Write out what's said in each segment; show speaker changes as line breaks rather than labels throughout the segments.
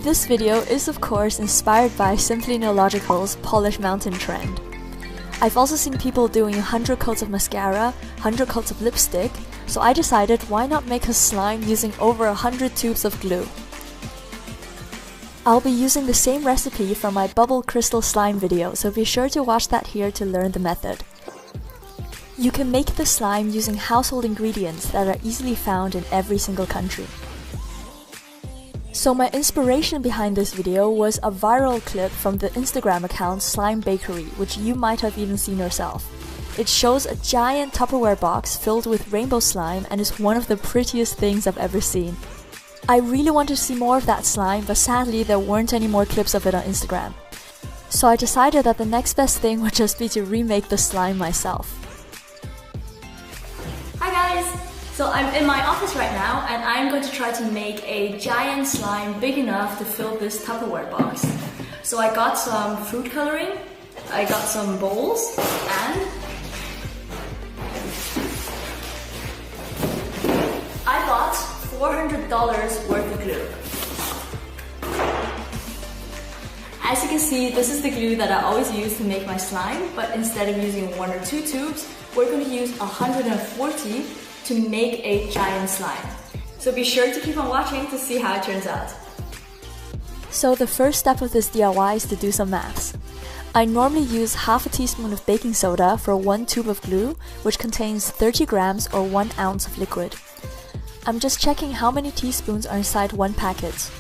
This video is of course inspired by Simply Neological's Polish Mountain trend. I've also seen people doing 100 coats of mascara, 100 coats of lipstick, so I decided why not make a slime using over 100 tubes of glue. I'll be using the same recipe from my bubble crystal slime video, so be sure to watch that here to learn the method. You can make the slime using household ingredients that are easily found in every single country. So my inspiration behind this video was a viral clip from the Instagram account Slime Bakery, which you might have even seen yourself. It shows a giant Tupperware box filled with rainbow slime and is one of the prettiest things I've ever seen. I really wanted to see more of that slime, but sadly there weren't any more clips of it on Instagram. So I decided that the next best thing would just be to remake the slime myself.
Hi guys! So I'm in my office right now and I'm going to try to make a giant slime big enough to fill this Tupperware box. So I got some food coloring, I got some bowls, and I bought $400 worth of glue. As you can see, this is the glue that I always use to make my slime, but instead of using 1 or 2 tubes, we're going to use 140 to make a giant slime. So be sure to keep on watching to see how it turns out.
So the first step of this DIY is to do some maths. I normally use half a teaspoon of baking soda for 1 tube of glue, which contains 30 grams or 1 ounce of liquid. I'm just checking how many teaspoons are inside 1 packet.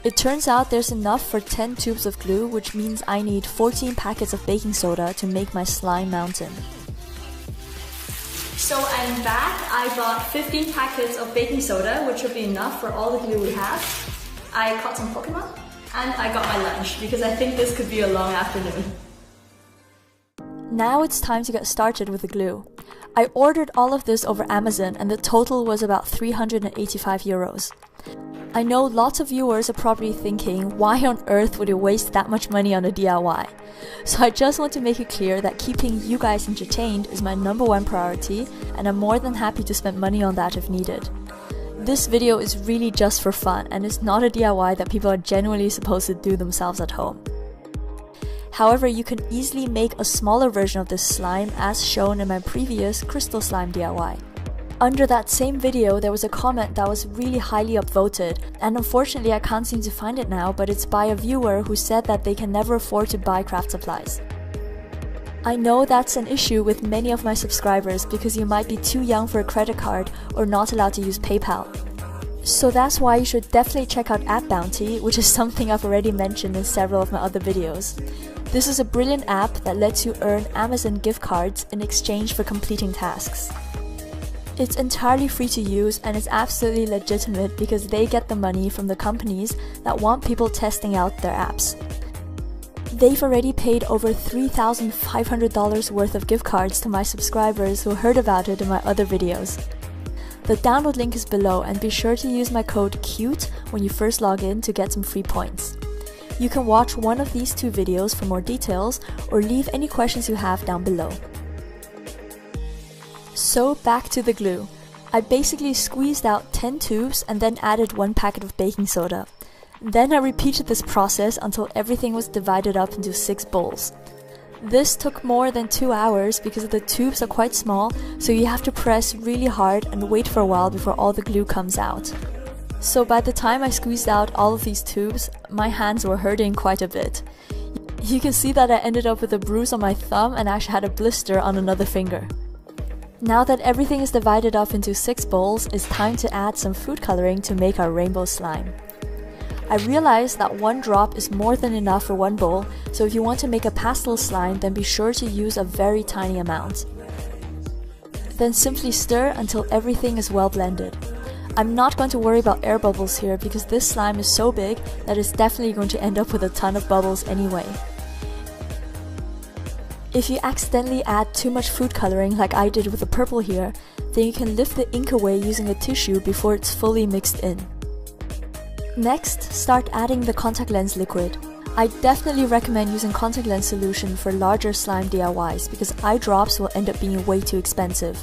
It turns out there's enough for 10 tubes of glue, which means I need 14 packets of baking soda to make my slime mountain.
So I'm back. I bought 15 packets of baking soda, which will be enough for all the glue we have. I caught some Pokemon, and I got my lunch, because I think this could be a long afternoon.
Now it's time to get started with the glue. I ordered all of this over Amazon and the total was about 385 euros. I know lots of viewers are probably thinking, why on earth would you waste that much money on a DIY? So I just want to make it clear that keeping you guys entertained is my #1 priority, and I'm more than happy to spend money on that if needed. This video is really just for fun and it's not a DIY that people are genuinely supposed to do themselves at home. However, you can easily make a smaller version of this slime as shown in my previous crystal slime DIY. Under that same video, there was a comment that was really highly upvoted, and unfortunately I can't seem to find it now, but it's by a viewer who said that they can never afford to buy craft supplies. I know that's an issue with many of my subscribers because you might be too young for a credit card or not allowed to use PayPal. So that's why you should definitely check out App Bounty, which is something I've already mentioned in several of my other videos. This is a brilliant app that lets you earn Amazon gift cards in exchange for completing tasks. It's entirely free to use and it's absolutely legitimate because they get the money from the companies that want people testing out their apps. They've already paid over $3,500 worth of gift cards to my subscribers who heard about it in my other videos. The download link is below and be sure to use my code CUTE when you first log in to get some free points. You can watch one of these 2 videos for more details or leave any questions you have down below. So back to the glue. I basically squeezed out 10 tubes and then added 1 packet of baking soda. Then I repeated this process until everything was divided up into 6 bowls. This took more than 2 hours because the tubes are quite small, so you have to press really hard and wait for a while before all the glue comes out. So by the time I squeezed out all of these tubes, my hands were hurting quite a bit. You can see that I ended up with a bruise on my thumb and actually had a blister on another finger. Now that everything is divided up into 6 bowls, it's time to add some food coloring to make our rainbow slime. I realized that 1 drop is more than enough for 1 bowl, so if you want to make a pastel slime, then be sure to use a very tiny amount. Then simply stir until everything is well blended. I'm not going to worry about air bubbles here because this slime is so big that it's definitely going to end up with a ton of bubbles anyway. If you accidentally add too much food coloring like I did with the purple here, then you can lift the ink away using a tissue before it's fully mixed in. Next, start adding the contact lens liquid. I definitely recommend using contact lens solution for larger slime DIYs because eye drops will end up being way too expensive.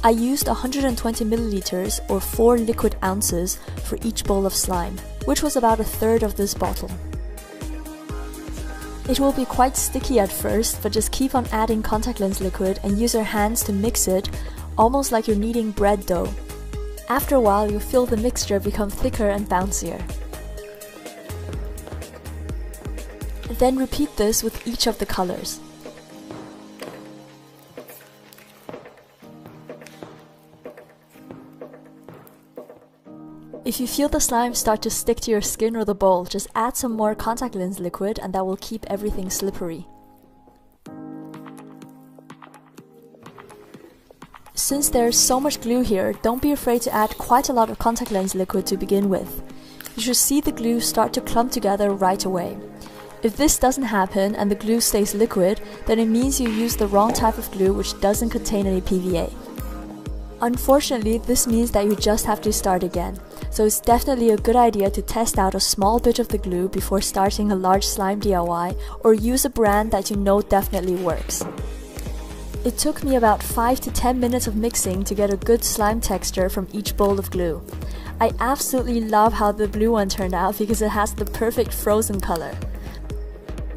I used 120 milliliters or 4 liquid ounces for each bowl of slime, which was about a third of this bottle. It will be quite sticky at first, but just keep on adding contact lens liquid and use your hands to mix it, almost like you're kneading bread dough. After a while, you'll feel the mixture become thicker and bouncier. Then repeat this with each of the colors. If you feel the slime start to stick to your skin or the bowl, just add some more contact lens liquid and that will keep everything slippery. Since there's so much glue here, don't be afraid to add quite a lot of contact lens liquid to begin with. You should see the glue start to clump together right away. If this doesn't happen and the glue stays liquid, then it means you used the wrong type of glue which doesn't contain any PVA. Unfortunately, this means that you just have to start again, so it's definitely a good idea to test out a small bit of the glue before starting a large slime DIY, or use a brand that you know definitely works. It took me about 5 to 10 minutes of mixing to get a good slime texture from each bowl of glue. I absolutely love how the blue one turned out because it has the perfect frozen color.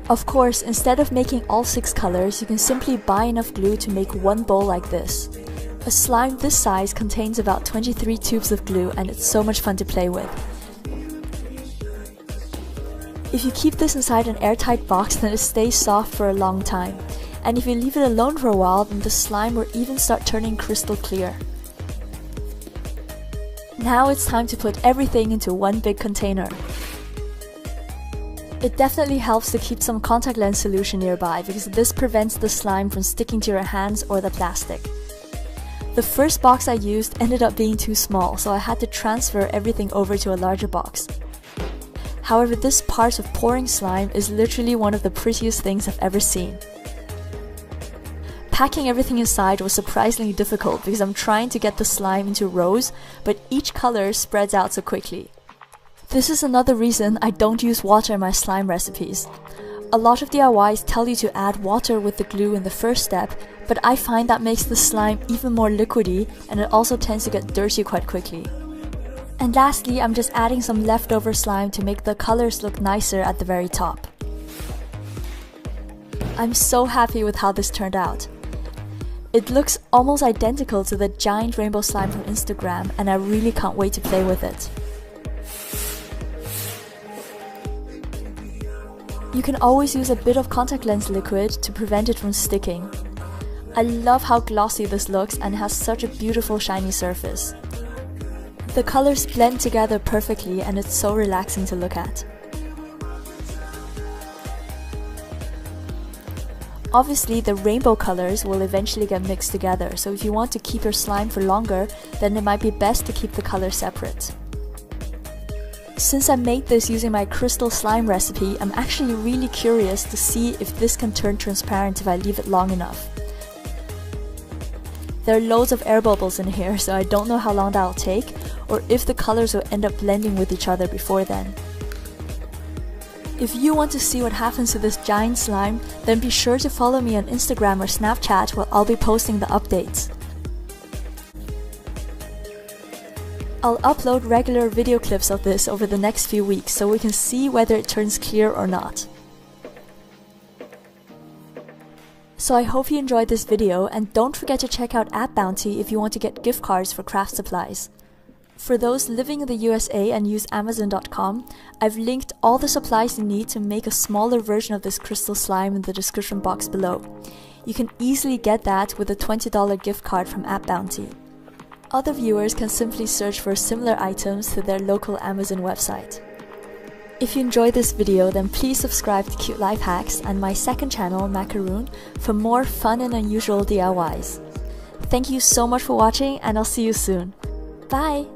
Of course, instead of making all 6 colors, you can simply buy enough glue to make one bowl like this. A slime this size contains about 23 tubes of glue and it's so much fun to play with. If you keep this inside an airtight box, then it stays soft for a long time. And if you leave it alone for a while, then the slime will even start turning crystal clear. Now it's time to put everything into one big container. It definitely helps to keep some contact lens solution nearby because this prevents the slime from sticking to your hands or the plastic. The first box I used ended up being too small, so I had to transfer everything over to a larger box. However, this part of pouring slime is literally one of the prettiest things I've ever seen. Packing everything inside was surprisingly difficult because I'm trying to get the slime into rows, but each color spreads out so quickly. This is another reason I don't use water in my slime recipes. A lot of DIYs tell you to add water with the glue in the first step, but I find that makes the slime even more liquidy and it also tends to get dirty quite quickly. And lastly, I'm just adding some leftover slime to make the colors look nicer at the very top. I'm so happy with how this turned out. It looks almost identical to the giant rainbow slime from Instagram and I really can't wait to play with it. You can always use a bit of contact lens liquid to prevent it from sticking. I love how glossy this looks and has such a beautiful shiny surface. The colors blend together perfectly and it's so relaxing to look at. Obviously, the rainbow colors will eventually get mixed together, so if you want to keep your slime for longer, then it might be best to keep the colors separate. Since I made this using my crystal slime recipe, I'm actually really curious to see if this can turn transparent if I leave it long enough. There are loads of air bubbles in here, so I don't know how long that'll take, or if the colors will end up blending with each other before then. If you want to see what happens to this giant slime, then be sure to follow me on Instagram or Snapchat where I'll be posting the updates. I'll upload regular video clips of this over the next few weeks so we can see whether it turns clear or not. So I hope you enjoyed this video and don't forget to check out App Bounty if you want to get gift cards for craft supplies. For those living in the USA and use Amazon.com, I've linked all the supplies you need to make a smaller version of this crystal slime in the description box below. You can easily get that with a $20 gift card from App Bounty. Other viewers can simply search for similar items to their local Amazon website. If you enjoyed this video, then please subscribe to Cute Life Hacks and my second channel, Macaroon, for more fun and unusual DIYs. Thank you so much for watching and I'll see you soon. Bye!